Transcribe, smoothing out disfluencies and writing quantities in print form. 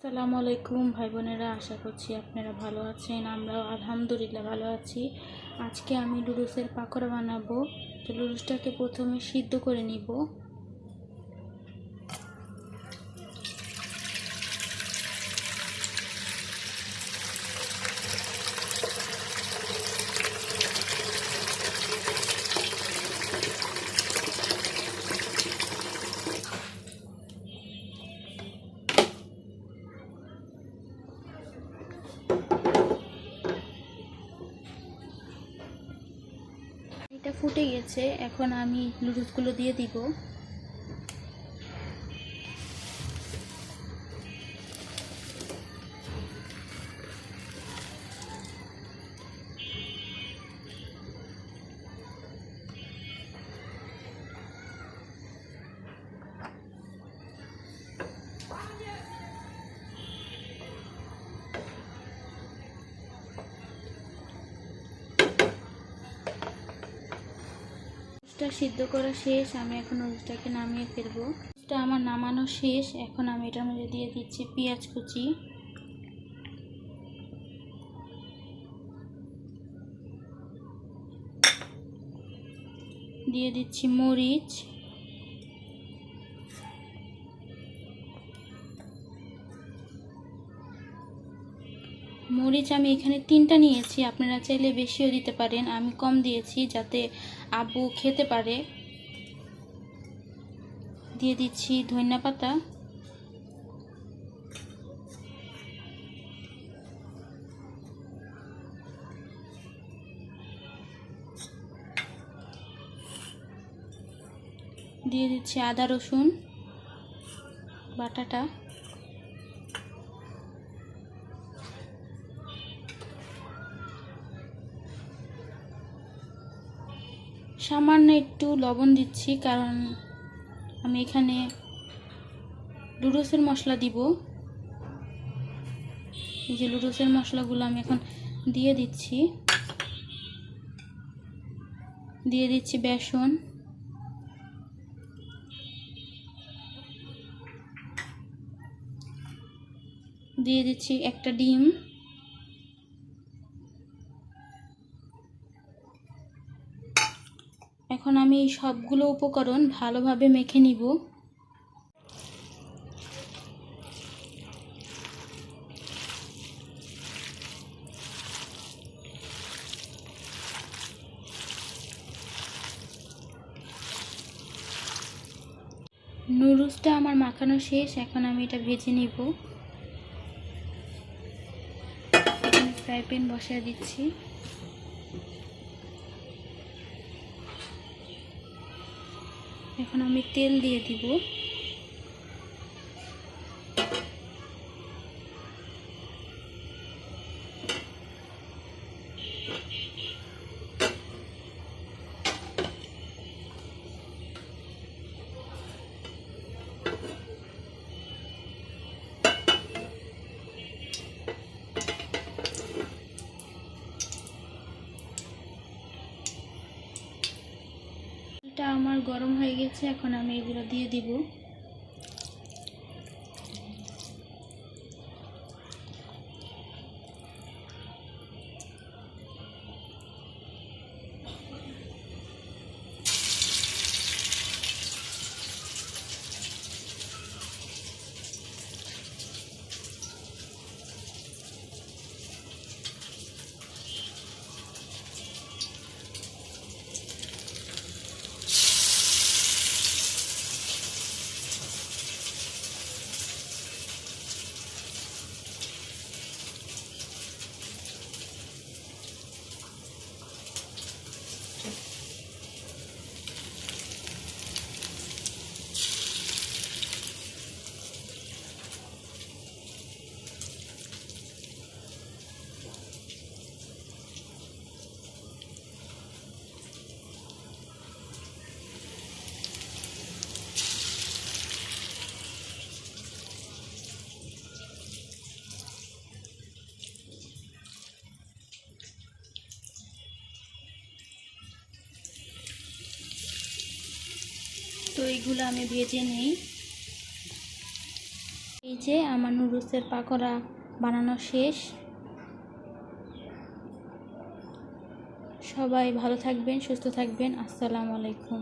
আসসালামু আলাইকুম ভাই বোনেরা, আশা করছি আপনারা ভালো আছেন। আমরাও আলহামদুলিল্লাহ ভালো আছি। আজকে আমি লুডুসের পাকোড়া বানাবো। তো লুডুসটাকে প্রথমে সিদ্ধ করে নিব। এটা ফুটে গেছে, এখন আমি লুডুসগুলো দিয়ে দিব। সিদ্ধ করা শেষ, আমি এখন নুডলসটাকে নামিয়ে ফেলবো। নুডলসটা আমার নামানো শেষ, এখন আমি এটার মধ্যে দিয়ে দিচ্ছি পেঁয়াজ কুচি, দিয়ে দিচ্ছি মরিচ, আমি এখানে 3টা নিয়েছি, আপনারা চাইলে বেশিও দিতে পারেন, আমি কম দিয়েছি যাতে আব্বু খেতে পারে। দিয়ে দিচ্ছি ধনিয়া পাতা, দিয়ে দিচ্ছি আদা রসুন বাটাটা, সামান্য একটু লবণ দিচ্ছি কারণ আমি এখানে লুডুসের মশলা দিব। এই যে লুডুসের মশলাগুলো আমি এখন দিয়ে দিচ্ছি। দিয়ে দিচ্ছি বেসন, দিয়ে দিচ্ছি একটা ডিম, এখন আমি এই সবগুলো উপকরণ ভালোভাবে মেখে নিব। নুডলসটা আমার মাখানো শেষ, এখন আমি এটা ভেজে নিব। ফ্রাই প্যান বসিয়ে দিচ্ছি। এখন আমি তেল দিয়ে দিব। এটা আমার গরম হয়ে গেছে, এখন আমি এগুলো দিয়ে দিব। তো এইগুলো আমি ভেজে নিই। এই যে আমার নুডলসের পাকোড়া বানানো শেষ। সবাই ভালো থাকবেন, সুস্থ থাকবেন। আসসালামু আলাইকুম।